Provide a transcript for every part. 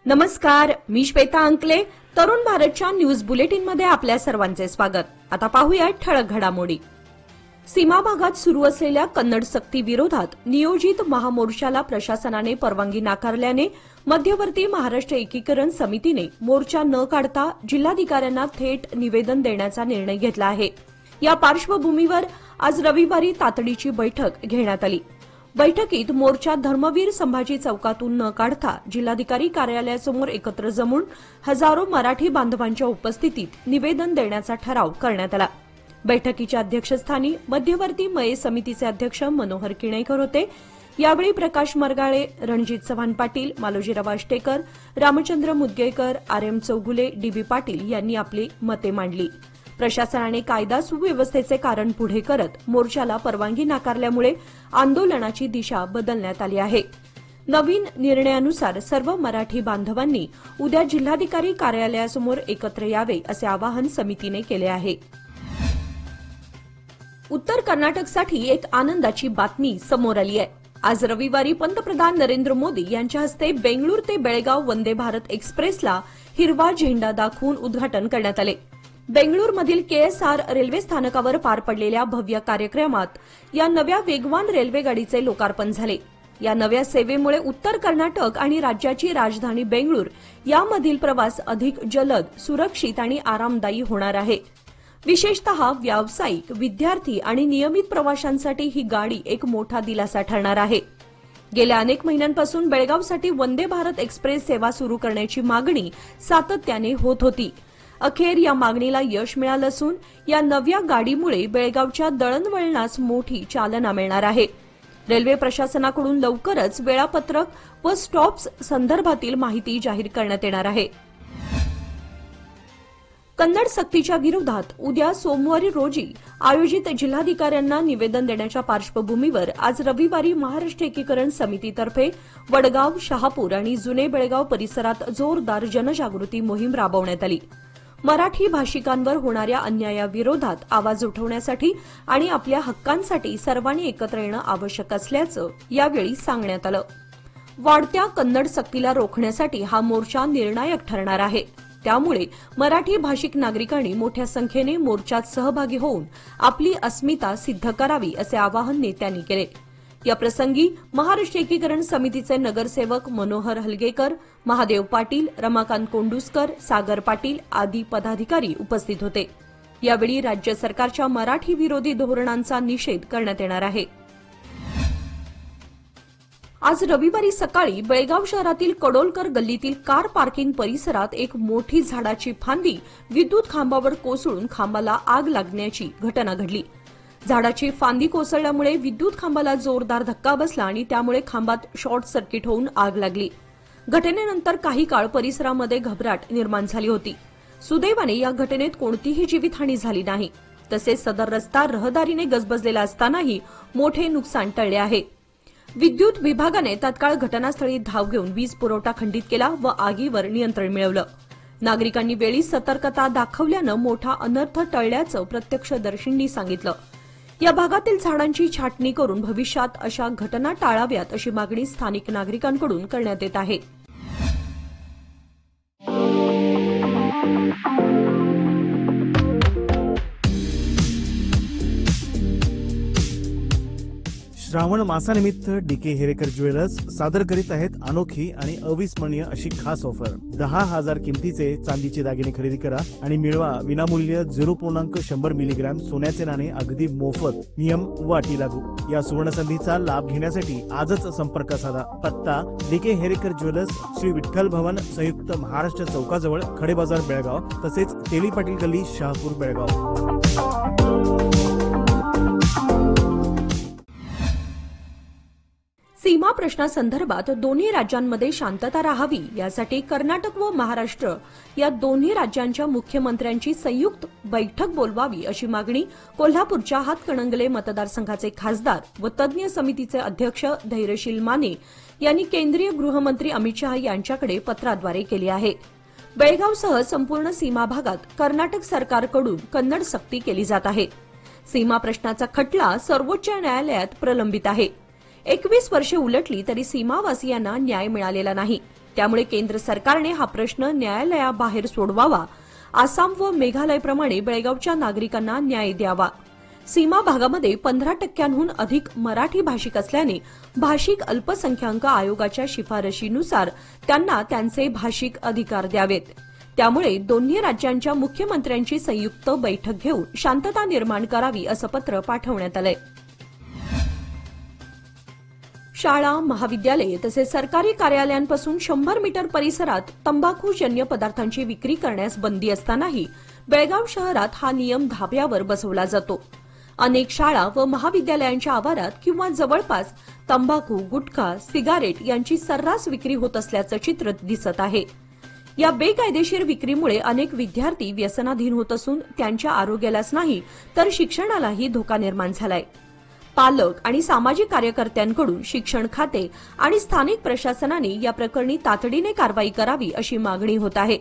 नमस्कार, मी श्वेता अंकले. तरुण भारतच्या न्यूज बुलेटिनमध्ये आपल्या सर्वांचे स्वागत. आता पाहूया ठळक घडामोडी. सीमा भागात सुरू असलेल्या कन्नड सक्ती विरोधात नियोजित महामोर्चाला प्रशासनाने परवानगी नाकारल्याने मध्यवर्ती महाराष्ट्र एकीकरण समितीने मोर्चा न काढता जिल्हाधिकाऱ्यांना थेट निवेदन देण्याचा निर्णय घेतला आहे. या पार्श्वभूमीवर आज रविवारी तातडीची बैठक घेण्यात आली. बैठकीत मोर्चा धर्मवीर संभाजी चौकातून न काढता जिल्हाधिकारी कार्यालयासमोर एकत्र जमून हजारो मराठी बांधवांच्या उपस्थितीत निवेदन देण्याचा ठराव करण्यात आला. बैठकीच्या अध्यक्षस्थानी मध्यवर्ती मये समितीचे अध्यक्ष मनोहर किणेकर होते. यावेळी प्रकाश मरगाळे, रणजित चव्हाण पाटील, मालोजीराव आष्टेकर, रामचंद्र मुदगेकर, आर.एम. चौगुले, डी.बी. पाटील यांनी आपली मते मांडली. प्रशासनाने कायदा सुव्यवस्थेचे कारण पुढे करत मोर्चाला परवानगी नाकारल्यामुळे आंदोलनाची दिशा बदलण्यात आली आहे. नवीन निर्णयानुसार सर्व मराठी बांधवांनी उद्या जिल्हाधिकारी कार्यालयासमोर एकत्र यावे असे आवाहन समितीने केले आहे. उत्तर कर्नाटकसाठी एक आनंदाची बातमी समोर आली आहे. आज रविवारी पंतप्रधान नरेंद्र मोदी यांच्या हस्ते बेंगळूर ते बेळगाव वंदे भारत एक्सप्रेसला हिरवा झेंडा दाखवून उद्घाटन करण्यात आले. बेंगळूरमधील केएसआर रेल्वे स्थानकावर पार पडलेल्या भव्य कार्यक्रमात या नव्या वेगवान रेल्वे गाडीचे लोकार्पण झाले. या नव्या सेवेमुळे उत्तर कर्नाटक आणि राज्याची राजधानी बेंगळूर यामधील प्रवास अधिक जलद, सुरक्षित आणि आरामदायी होणार आहे. विशेषतः व्यावसायिक, विद्यार्थी आणि नियमित प्रवाशांसाठी ही गाडी एक मोठा दिलासा ठरणार आहे. गेल्या अनेक महिन्यांपासून बेळगावसाठी वंदे भारत एक्सप्रेस सेवा सुरू करण्याची मागणी सातत्याने होत होती. अखेर या मागणीला यश मिळालं असून या नव्या गाडीमुळे बेळगावच्या दळणवळणास मोठी चालना मिळणार आहे. रेल्वे प्रशासनाकडून लवकरच वेळापत्रक व स्टॉप्स संदर्भातील माहिती जाहीर करण्यात येणार आहे. कन्नड सक्तीच्या विरोधात उद्या सोमवारी रोजी आयोजित जिल्हाधिकाऱ्यांना निवेदन देण्याच्या पार्श्वभूमीवर आज रविवारी महाराष्ट्र एकीकरण समितीतर्फे वडगाव, शहापूर आणि जुने बेळगाव परिसरात जोरदार जनजागृती मोहीम राबवण्यात आली. मराठी भाषिकांवर होणाऱ्या अन्यायाविरोधात आवाज उठवण्यासाठी आणि आपल्या हक्कांसाठी सर्वांनी एकत्र येणं आवश्यक असल्याचं यावेळी सांगण्यात आलं. वाढत्या कन्नड सक्तीला रोखण्यासाठी हा मोर्चा निर्णायक ठरणार आहे. त्यामुळे मराठी भाषिक नागरिकांनी मोठ्या संख्येने मोर्चात सहभागी होऊन आपली अस्मिता सिद्ध करावी असे आवाहन नेत्यांनी केले. या प्रसंगी महाराष्ट्र एकीकरण समितीचे नगरसेवक मनोहर हलगेकर, महादेव पाटील, रमाकांत कोंडुस्कर, सागर पाटील आदी पदाधिकारी उपस्थित होते. यावेळी राज्य सरकारच्या मराठी विरोधी धोरणांचा निषेध करण्यात येणार आहे. आज रविवारी सकाळी बेळगाव शहरातील कडोलकर गल्लीतील कार पार्किंग परिसरात एक मोठी झाडाची फांदी विद्युत खांबावर कोसळून खांबाला आग लागण्याची घटना घडली. झाडाची फांदी कोसळल्यामुळे विद्युत खांबाला जोरदार धक्का बसला आणि त्यामुळे खांबात शॉर्ट सर्किट होऊन आग लागली. घटनेनंतर काही काळ परिसरामध्ये घबराट निर्माण झाली होती. सुदैवाने या घटनेत कोणतीही जीवितहानी झाली नाही. तसेच सदर रस्ता रहदारीने गजबजलेला असतानाही मोठे नुकसान टळले आहे. विद्युत विभागाने तात्काळ घटनास्थळी धाव घेऊन वीज पुरवठा खंडित केला व आगीवर नियंत्रण मिळवलं. नागरिकांनी वेळी सतर्कता दाखवल्यानं मोठा अनर्थ टळल्याचं प्रत्यक्षदर्शींनी सांगितलं. या भागातील झाडांची छाटणी करून भविष्यात अशा घटना टाळाव्यात अशी मागणी स्थानिक नागरिकांकडून करण्यात येत आहे. श्रावण मासानिमित्त डीके हेरेकर ज्वेलर्स सादर करीत आहेत अनोखी आणि अविस्मरणीय अशी खास ऑफर. 10,000 किमतीचे चांदीचे दागिने खरेदी करा आणि मिळवा विनामूल्य 0.100 मिलीग्रॅम सोन्याचे नाणे अगदी मोफत. नियम व अटी लागू. या सुवर्णसंधीचा लाभ घेण्यासाठी आजच संपर्क साधा. पत्ता डीके हेरेकर ज्वेलर्स, श्री विठ्ठल भवन, संयुक्त महाराष्ट्र चौकाजवळ, खडे बाजार बेळगाव, तसेच तेली पाटील गल्ली, शहापूर बेळगाव. सीमा प्रश्नासंदर्भात दोन्ही राज्यांमध्ये शांतता राहावी यासाठी कर्नाटक व महाराष्ट्र या दोन्ही राज्यांच्या मुख्यमंत्र्यांची संयुक्त बैठक बोलवावी अशी मागणी कोल्हापूरच्या हातकणंगले मतदारसंघाचे खासदार व तज्ज्ञ समितीचे अध्यक्ष धैर्यशील माने यांनी केंद्रीय गृहमंत्री अमित शहा यांच्याकडे पत्राद्वारे केली आहे. बेळगावसह संपूर्ण सीमा भागात कर्नाटक सरकारकडून कन्नड सक्ती केली जात आहे. सीमा प्रश्नाचा खटला सर्वोच्च न्यायालयात प्रलंबित आहे. 21 वर्षे उलटली तरी सीमावासियांना न्याय मिळालेला नाही. त्यामुळे केंद्र सरकारने हा प्रश्न न्यायालयाबाहेर सोडवावा. आसाम व मेघालयप्रमाणे बेळगावच्या नागरिकांना न्याय द्यावा. सीमा भागामध्ये 15% अधिक मराठी भाषिक असल्याने भाषिक अल्पसंख्याक आयोगाच्या शिफारशीनुसार त्यांना त्यांचे भाषिक अधिकार द्यावेत. त्यामुळे दोन्ही राज्यांच्या मुख्यमंत्र्यांची संयुक्त बैठक घेऊन शांतता निर्माण करावी असं पत्र पाठवण्यात आलंय. शाळा, महाविद्यालये तसेच सरकारी कार्यालयांपासून 100 मीटर परिसरात तंबाखूजन्य पदार्थांची विक्री करण्यास बंदी असतानाही बेळगाव शहरात हा नियम धाब्यावर बसवला जातो. अनेक शाळा व महाविद्यालयांच्या आवारात किंवा जवळपास तंबाखू, गुटखा, सिगारेट यांची सर्रास विक्री होत असल्याचं चित्र दिसत आहे. या बेकायदेशीर विक्रीमुळे अनेक विद्यार्थी व्यसनाधीन होत असून त्यांच्या आरोग्यालाच नाही तर शिक्षणालाही धोका निर्माण झालाय. पालक आणि सामाजिक कार्यकर्त्यांकडून शिक्षण खाते आणि स्थानिक प्रशासनाने या प्रकरणी तातडीने कारवाई करावी अशी मागणी होत आहे.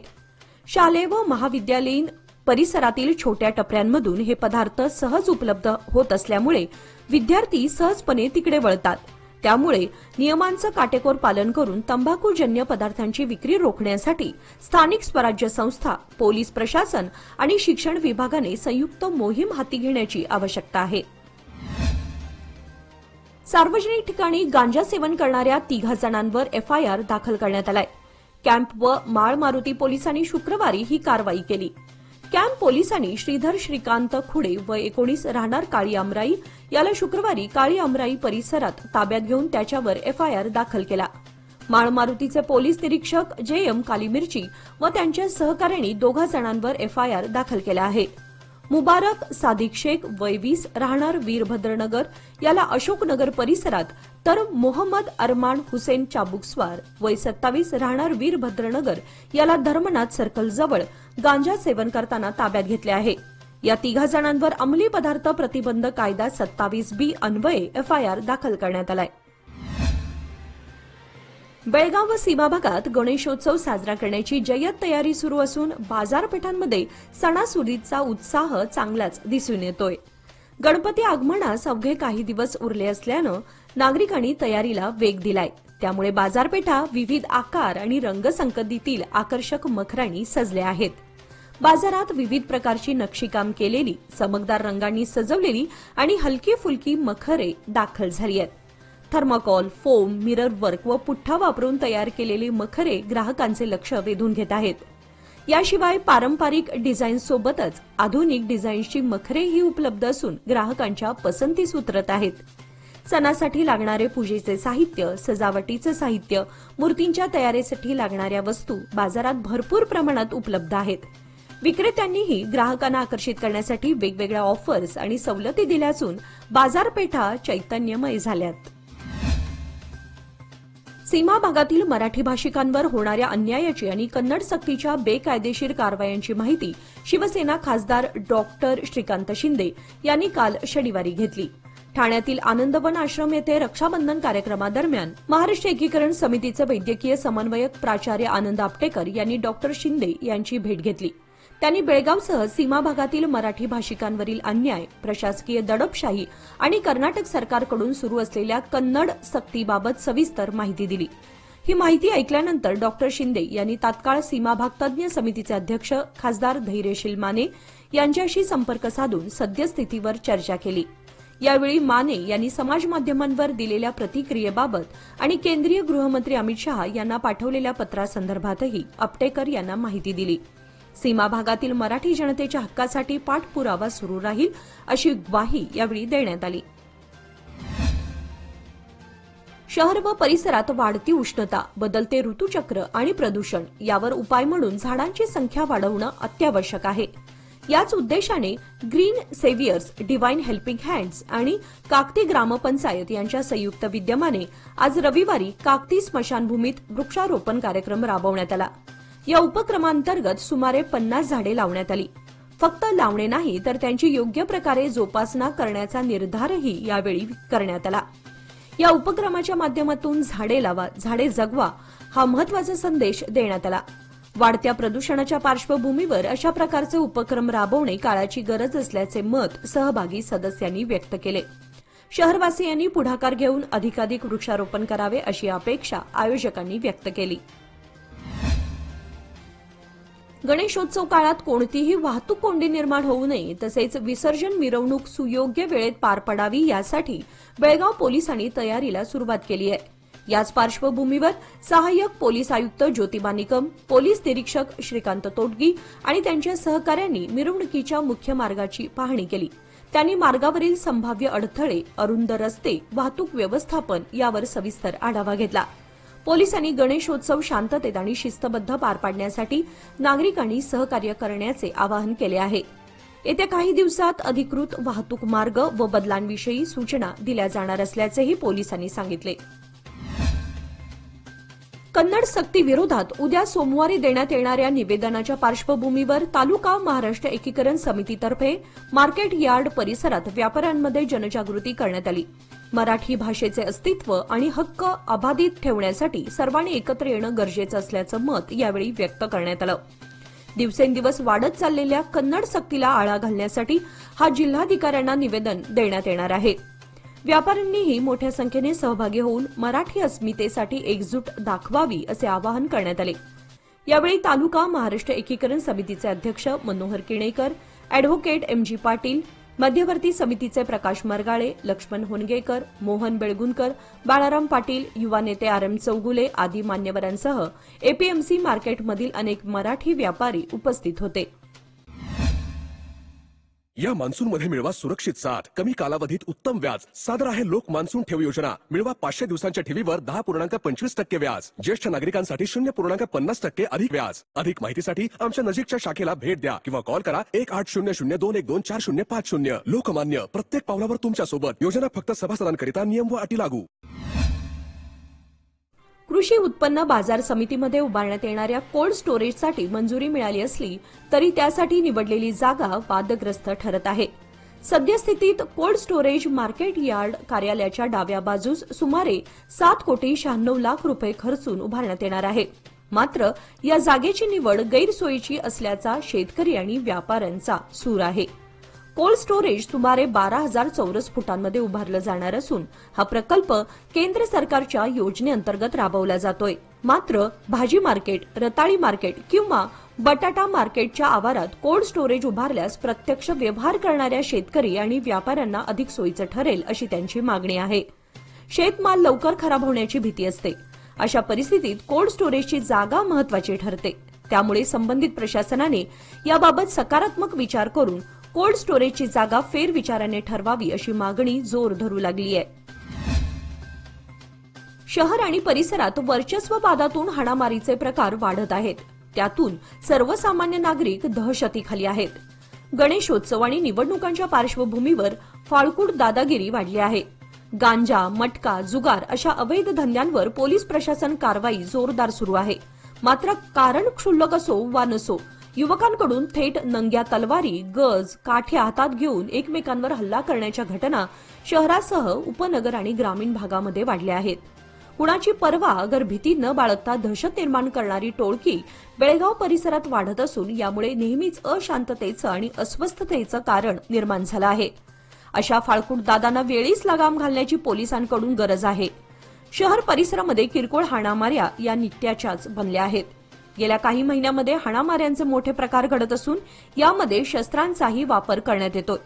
शालेय व महाविद्यालयीन परिसरातील छोट्या टपऱ्यांमधून हे पदार्थ सहज उपलब्ध होत असल्यामुळे विद्यार्थी सहजपणे तिकडे वळतात. त्यामुळे नियमांचं काटेकोर पालन करून तंबाखूजन्य पदार्थांची विक्री रोखण्यासाठी स्थानिक स्वराज्य संस्था, पोलीस प्रशासन आणि शिक्षण विभागाने संयुक्त मोहीम हाती घेण्याची आवश्यकता आहे. सार्वजनिक ठिकाणी गांजा सेवन करणाऱ्या 3 जणांवर एफआयआर दाखल करण्यात आलाय. कॅम्प व माळ मारुती पोलिसांनी शुक्रवारी ही कारवाई केली. कॅम्प पोलिसांनी श्रीधर श्रीकांत खुडे व 19 राहणार काळी आमराई याला शुक्रवारी काळी आमराई परिसरात ताब्यात घेऊन त्याच्यावर एफआयआर दाखल केला. माळ मारुतीचे पोलीस निरीक्षक JM कालीमिर्ची व त्यांच्या सहकाऱ्यांनी 2 जणांवर एफआयआर दाखल केला आहे. मुबारक सादिक शेख वय 20 राहणार वीरभद्रनगर याला अशोकनगर परिसरात तर मोहम्मद अरमान हुसेन चाबुकस्वार वय 27 राहणार वीरभद्रनगर याला धर्मनाथ सर्कल जवळ गांजा सेवन करताना ताब्यात घेतले आहे. या 3 जणांवर अंमली पदार्थ प्रतिबंध कायदा 27B अन्वये एफआयआर दाखल करण्यात आलाय. बेळगाव व सीमा भागात गणेशोत्सव साजरा करण्याची जय्यत तयारी सुरू असून बाजारपेठांमध्ये सणासुदीचा उत्साह चांगलाच दिसून येतोय. गणपती आगमनास अवघे काही दिवस उरले असल्यानं नागरिकांनी तयारीला वेग दिलाय. त्यामुळे बाजारपेठा विविध आकार आणि रंगसंकल्पितील आकर्षक मखरांनी सजल्या आहेत. बाजारात विविध प्रकारची नक्षीकाम केलेली, चमकदार रंगांनी सजवलेली आणि हलकी फुलकी मखरे दाखल झाली आहेत. थर्माकॉल, फोम, मिरर वर्क व पुठ्ठा वापरून तयार केलेली मखरे ग्राहकांचे लक्ष वेधून घेत आहेत. याशिवाय पारंपरिक डिझाईन्ससोबतच आधुनिक डिझाईन्सची मखरेही उपलब्ध असून ग्राहकांच्या पसंतीस उतरत आहेत. सणासाठी लागणारे पूजेचे साहित्य, सजावटीचे साहित्य, मूर्तींच्या तयारीसाठी लागणाऱ्या वस्तू बाजारात भरपूर प्रमाणात उपलब्ध आहेत. विक्रेत्यांनीही ग्राहकांना आकर्षित करण्यासाठी वेगवेगळ्या ऑफर्स आणि सवलती दिल्या असून बाजारपेठा चैतन्यमय झाल्यात. सीमा भागातील मराठी भाषिकांवर होणाऱ्या अन्यायाची आणि कन्नड सक्तीच्या बेकायदेशीर कारवायांची माहिती शिवसेना खासदार डॉक्टर श्रीकांत शिंदे यांनी काल शनिवारी घेतली. ठाण्यातील आनंदवन आश्रम येथे रक्षाबंधन कार्यक्रमादरम्यान महाराष्ट्र एकीकरण समितीचे वैद्यकीय समन्वयक प्राचार्य आनंद आपटेकर यांनी डॉक्टर शिंदे यांची भेट घेतली. त्यांनी बेळगावसह सीमा भागातील मराठी भाषिकांवरील अन्याय, प्रशासकीय दडपशाही आणि कर्नाटक सरकारकडून सुरू असलेल्या कन्नड सक्तीबाबत सविस्तर माहिती दिली. ही माहिती ऐकल्यानंतर डॉक्टर शिंदे यांनी तात्काळ सीमा भाग तज्ञ समितीचे अध्यक्ष खासदार धैर्यशील माने यांच्याशी संपर्क साधून सद्यस्थितीवर चर्चा केली. यावेळी माने यांनी समाज माध्यमांवर दिलेल्या प्रतिक्रियेबाबत आणि केंद्रीय गृहमंत्री अमित शहा यांना पाठवलेल्या पत्रासंदर्भातही आपटेकर यांना माहिती दिली. सीमा भागातील मराठी जनतेच्या हक्कासाठी पाठपुरावा सुरू राहील अशी ग्वाही यावेळी देण्यात आली. शहर व परिसरात वाढती उष्णता, बदलते ऋतुचक्र आणि प्रदूषण यावर उपाय म्हणून झाडांची संख्या वाढवणं अत्यावश्यक आहे. याच उद्देशाने ग्रीन सेव्हियर्स, डिव्हाइन हेल्पिंग हँड्स आणि काकती ग्रामपंचायत यांच्या संयुक्त विद्यमाने आज रविवारी काकती स्मशानभूमीत वृक्षारोपण कार्यक्रम राबवण्यात आला. या उपक्रमांतर्गत सुमारे 50 झाडे लावण्यात आली. फक्त लावणे नाही तर त्यांची योग्य प्रकारे जोपासना करण्याचा निर्धारही यावेळी करण्यात आला. या उपक्रमाच्या माध्यमातून झाडे लावा, झाडे जगवा हा महत्वाचा संदेश देण्यात आला. वाढत्या प्रदूषणाच्या पार्श्वभूमीवर अशा प्रकारचे उपक्रम राबवणे काळाची गरज असल्याचे मत सहभागी सदस्यांनी व्यक्त केले. शहरवासियांनी पुढाकार घेऊन अधिकाधिक वृक्षारोपण करावे अशी अपेक्षा आयोजकांनी व्यक्त केली. गणेशोत्सव काळात कोणतीही वाहतूक कोंडी निर्माण होऊ नये तसेच विसर्जन मिरवणूक सुयोग्य वेळेत पार पडावी यासाठी बेळगाव पोलिसांनी तयारीला सुरुवात केली आहे। याच पार्श्वभूमीवर सहाय्यक पोलीस आयुक्त ज्योतिबा निकम, पोलीस निरीक्षक श्रीकांत तोटगी आणि त्यांच्या सहकाऱ्यांनी मिरवणुकीच्या मुख्य मार्गाची पाहणी केली। त्यांनी मार्गावरील संभाव्य अडथळे, अरुंद रस्ते, वाहतूक व्यवस्थापन यावर सविस्तर आढावा घेतला। पोलिसांनी गणेशोत्सव शांततेत आणि शिस्तबद्ध पार पाडण्यासाठी नागरिकांनी सहकार्य करण्याचे आवाहन केले आहे। येत्या काही दिवसात अधिकृत वाहतूक मार्ग व बदलांविषयी सूचना दिल्या जाणार असल्याचेही पोलिसांनी सांगितले। कन्नड सक्ती विरोधात उद्या सोमवारी देण्यात येणाऱ्या निवेदनाच्या पार्श्वभूमीवर तालुका महाराष्ट्र एकीकरण समितीतर्फे मार्केट यार्ड परिसरात व्यापाऱ्यांमध्ये जनजागृती करण्यात आली। मराठी भाषेचे अस्तित्व आणि हक्क अबाधित ठेवण्यासाठी सर्वांनी एकत्र येणं गरजेचं असल्याचं मत यावेळी व्यक्त करण्यात आलं। दिवसेंदिवस वाढत चाललेल्या कन्नड सक्तीला आळा घालण्यासाठी हा जिल्हाधिकाऱ्यांना निवेदन देण्यात येणार आहे। व्यापाऱ्यांनीही मोठ्या संख्येने सहभागी होऊन मराठी अस्मितेसाठी एकजूट दाखवावी असे आवाहन करण्यात आले। यावेळी तालुका महाराष्ट्र एकीकरण समितीचे अध्यक्ष मनोहर किणेकर, अॅडव्होकेट एमजी पाटील, मध्यवर्ती समितीचे प्रकाश मरगाळे, लक्ष्मण होनगेकर, मोहन बेळगुणकर, बाळाराम पाटील, युवा नेते आरएम चौगुले आदी मान्यवरांसह एपीएमसी मार्केटमधील अनेक मराठी व्यापारी उपस्थित होते। या मान्सूनमध्ये मिळवा सुरक्षित साथ, कमी कालावधीत उत्तम व्याज। सादर आहे लोक मान्सून ठेव योजना। मिळवा 500 दिवसांच्या ठेवीवर 10.25% व्याज। ज्येष्ठ नागरिकांसाठी 0.50% अधिक व्याज। अधिक माहितीसाठी आमच्या नजीकच्या शाखेला भेट द्या किंवा कॉल करा 1800-212-4050। लोकमान्य, प्रत्येक पावलावर तुमच्या सोबत। योजना फक्त सभासदांकरिता, नियम व अटी लागू। कृषी उत्पन्न बाजार समितीमध्ये उभारण्यात येणाऱ्या कोल्ड स्टोरेजसाठी मंजुरी मिळाली असली तरी त्यासाठी निवडलेली जागा वादग्रस्त ठरत आहे। सद्यस्थितीत कोल्ड स्टोरेज मार्केट यार्ड कार्यालयाच्या डाव्या बाजूस सुमारे 7,96,00,000 रुपये खर्चून उभारण्यात येणार आहे। मात्र या जागेची निवड गैरसोयीची असल्याचा शेतकरी आणि व्यापाऱ्यांचा सूर आहे। कोल्ड स्टोरेज सुमारे 12,000 चौरस फुटांमध्ये उभारलं जाणार असून हा प्रकल्प केंद्र सरकारच्या योजनेअंतर्गत राबवला जातोय। मात्र भाजी मार्केट, रताळी मार्केट किंवा बटाटा मार्केटच्या आवारात कोल्ड स्टोरेज उभारल्यास प्रत्यक्ष व्यवहार करणाऱ्या शेतकरी आणि व्यापाऱ्यांना अधिक सोयीचं ठरेल अशी त्यांची मागणी आहे। शेतमाल लवकर खराब होण्याची भीती असते। अशा परिस्थितीत कोल्ड स्टोरेजची जागा महत्वाची ठरते। त्यामुळे संबंधित प्रशासनाने याबाबत सकारात्मक विचार करून कोल्ड स्टोरेजची जागा फेरविचाराने ठरवावी अशी मागणी जोर धरू लागली आहे। शहर आणि परिसरात वर्चस्ववादातून हाणामारीचे प्रकार वाढत आहेत। त्यातून सर्वसामान्य नागरिक दहशतीखाली आहेत। गणेशोत्सव आणि निवडणुकांच्या पार्श्वभूमीवर फाळकूट दादागिरी वाढली आहे। गांजा, मटका, जुगार अशा अवैध धंद्यांवर पोलीस प्रशासन कारवाई जोरदार सुरू आहे। मात्र कारण क्षुल्लक असो वा नसो, युवकांकडून थेट नंग्या तलवारी, गज, काठ्या हातात घेऊन एकमेकांवर हल्ला करण्याच्या घटना शहरासह उपनगर आणि ग्रामीण भागामध्ये वाढल्या आहेत। कुणाची पर्वा अगर भीती न बाळगता दहशत निर्माण करणारी टोळकी बेळगाव परिसरात वाढत असून यामुळे नेहमीच अशांततेचं आणि अस्वस्थतेचं कारण निर्माण झालं आहे। अशा फाळकूट दादांना वेळीच लगाम घालण्याची पोलिसांकडून गरज आहे। शहर परिसरामध्ये किरकोळ हाणामाऱ्या या नित्याच्याच बनल्या आहेत। गेल्या काही महिन्यांमध्ये हाणामाऱ्यांचे मोठे प्रकार घडत असून यामध्ये शस्त्रांचाही वापर करण्यात येतोय।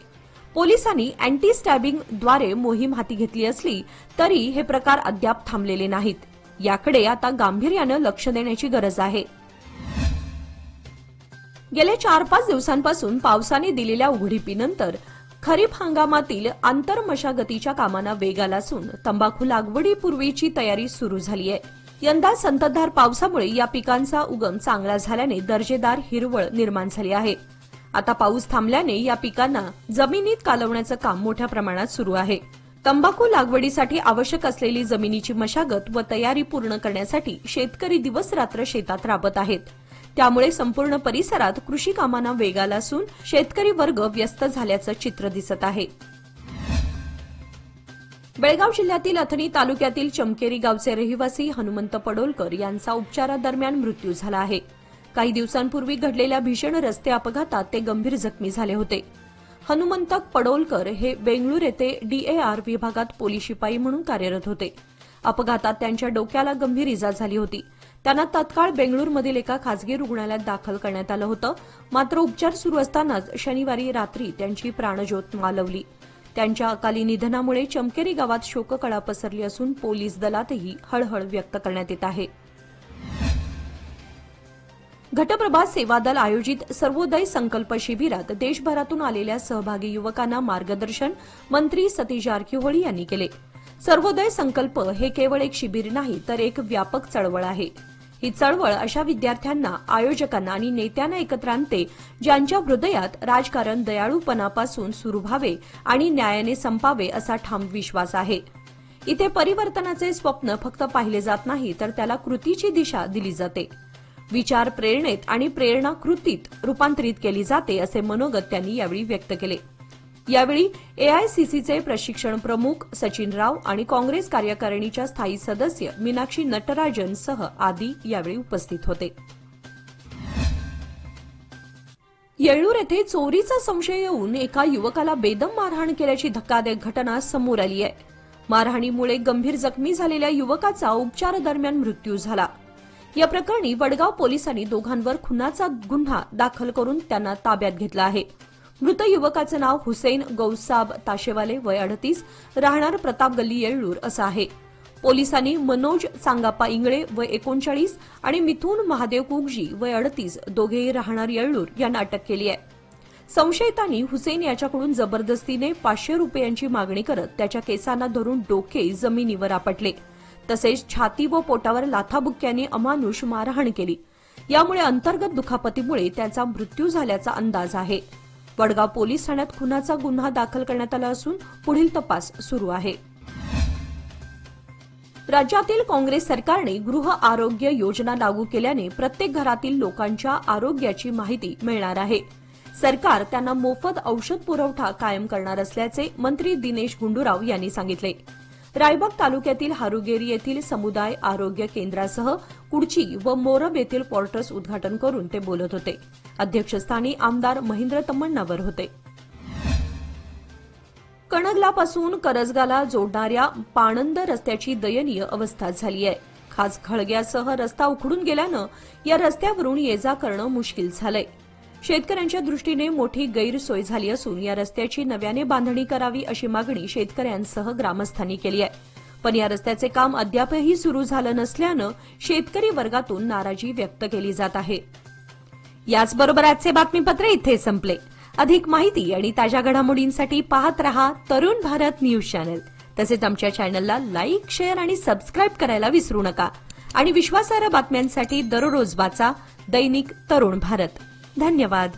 पोलिसांनी अँटी स्टॅबिंगद्वारे मोहीम हाती घेतली असली तरी हे प्रकार अद्याप थांबलेले नाहीत। याकडे आता गांभीर्यानं लक्ष देण्याची गरज आहे। गेल्या 4-5 दिवसांपासून पावसाने दिलेल्या उघडीपीनंतर खरीप हंगामातील आंतरमशागतीच्या कामांना वेग आला असून तंबाखू लागवडीपूर्वीची तयारी सुरू झाली आहे। यंदा संततधार पावसामुळे या पिकांचा उगम चांगला झाल्याने दर्जेदार हिरवळ निर्माण झाली आहे। आता पाऊस थांबल्याने या पिकांना जमिनीत कालवण्याचं काम मोठ्या प्रमाणात सुरू आहे। तंबाखू लागवडीसाठी आवश्यक असलेली जमिनीची मशागत व तयारी पूर्ण करण्यासाठी शेतकरी दिवस रात्र शेतात राबत आहेत। त्यामुळे संपूर्ण परिसरात कृषी कामांना वेग आला असून शेतकरी वर्ग व्यस्त झाल्याचं चित्र दिसत आहे। बेळगाव जिल्ह्यातील अथणी तालुक्यातील चमकेरी गावचे रहिवासी हनुमंत पडोलकर यांचा उपचारादरम्यान मृत्यू झाला आहे। काही दिवसांपूर्वी घडलेल्या भीषण रस्ते अपघातात ते गंभीर जखमी झाले होते। हनुमंत पडोलकर हे बेंगळूर येथे DAR विभागात पोलीस शिपाई म्हणून कार्यरत होते। अपघातात त्यांच्या डोक्याला गंभीर इजा झाली होती। त्यांना तात्काळ बेंगळूरमधील एका खासगी रुग्णालयात दाखल करण्यात आलं होतं. मात्र उपचार सुरू असतानाच शनिवारी रात्री त्यांची प्राणज्योत मालवली. त्यांच्या अकाली निधनामुळे चमकेरी गावात शोककळा पसरली असून पोलीस दलातही हळहळ व्यक्त करण्यात येत आहे. घटप्रभा सेवा दल आयोजित सर्वोदय संकल्प शिबिरात देशभरातून आलेल्या सहभागी युवकांना मार्गदर्शन मंत्री सतीश जारकिहोळी यांनी केले. सर्वोदय संकल्प हे केवळ एक शिबिर नाही तर एक व्यापक चळवळ आहे. ही चळवळ अशा विद्यार्थ्यांना, आयोजकांना आणि नेत्यांना एकत्र आणते ज्यांच्या हृदयात राजकारण दयाळूपणापासून सुरू व्हावे आणि न्यायाने संपावे असा ठाम विश्वास आहे. इथे परिवर्तनाचे स्वप्न फक्त पाहिले जात नाही तर त्याला कृतीची दिशा दिली जाते. विचार प्रेरणेत आणि प्रेरणा कृतीत रूपांतरित केली जाते असे मनोगत त्यांनी यावेळी व्यक्त केले. यावेळी एआयसीसीचे प्रशिक्षण प्रमुख सचिन राव आणि काँग्रेस कार्यकारिणीच्या स्थायी सदस्य मीनाक्षी नटराजन सह आदी यावेळी उपस्थित होते. येळ्ळूर येथे चोरीचा संशय येऊन एका युवकाला बेदम मारहाण केल्याची धक्कादायक घटना समोर आली आहे. मारहाणीमुळे गंभीर जखमी झालेल्या युवकाचा उपचारादरम्यान मृत्यू झाला. या प्रकरणी वडगाव पोलिसांनी दोघांवर खुनाचा गुन्हा दाखल करून त्यांना ताब्यात घेतला आहे. मृत युवकाचं नाव हुसेन गौसाब ताशेवाले वय 38 राहणार प्रताप गल्ली येळ्ळूर असं आहे. पोलिसांनी मनोज चांगाप्पा इंगळे वय 39 आणि मिथुन महादेव कुगजी वय 38 दोघेही राहणार येळ्ळूर यांना अटक केली आहे. संशयितांनी हुसेन याच्याकडून जबरदस्तीने 500 रुपयांची मागणी करत त्याच्या केसांना धरून डोके जमिनीवर आपटले. तसेच छाती व पोटावर लाथाबुक्क्याने अमानुष मारहाण केली. यामुळे अंतर्गत दुखापतीमुळे त्याचा मृत्यू झाल्याचा अंदाज आहे. वडगाव पोलीस ठाण्यात खुनाचा गुन्हा दाखल करण्यात आला असून पुढील तपास सुरू आहे. राज्यातील काँग्रेस सरकारने गृह आरोग्य योजना लागू केल्याने प्रत्येक घरातील लोकांच्या आरोग्याची माहिती मिळणार आहे. सरकार त्यांना मोफत औषध पुरवठा कायम करणार असल्याचे मंत्री दिनेश गुंडूराव यांनी सांगितले. रायबाग तालुक्यातील हारुगेरी येथील समुदाय आरोग्य केंद्रासह कुडची व मोरब येथील क्वार्टर्स उद्घाटन करून ते बोलत होते. अध्यक्षस्थानी आमदार महेंद्र तम्मण्णावर होते. कणगलापासून करजगाला जोडणाऱ्या पाणंद रस्त्याची दयनीय अवस्था झाली आहे. खास खळग्यासह रस्ता उखडून गेल्यानं या रस्त्यावरून ये जा करणं मुश्किल झालंय. शेतकऱ्यांच्या दृष्टीने मोठी गैरसोय झाली असून या रस्त्याची नव्याने बांधणी करावी अशी मागणी शेतकऱ्यांसह ग्रामस्थांनी केली आहे. पण या रस्त्याचे काम अद्यापही सुरू झालं नसल्यानं शेतकरी वर्गातून नाराजी व्यक्त केली जात आहे. याचबरोबर आजचे बातमीपत्र इथे संपले. अधिक माहिती आणि ताज्या घडामोडींसाठी पाहत रहा तरुण भारत न्यूज चॅनल. तसेच आमच्या चॅनलला लाईक, शेअर आणि सबस्क्राईब करायला विसरू नका. आणि विश्वासार्ह बातम्यांसाठी दररोज वाचा दैनिक तरुण भारत. धन्यवाद.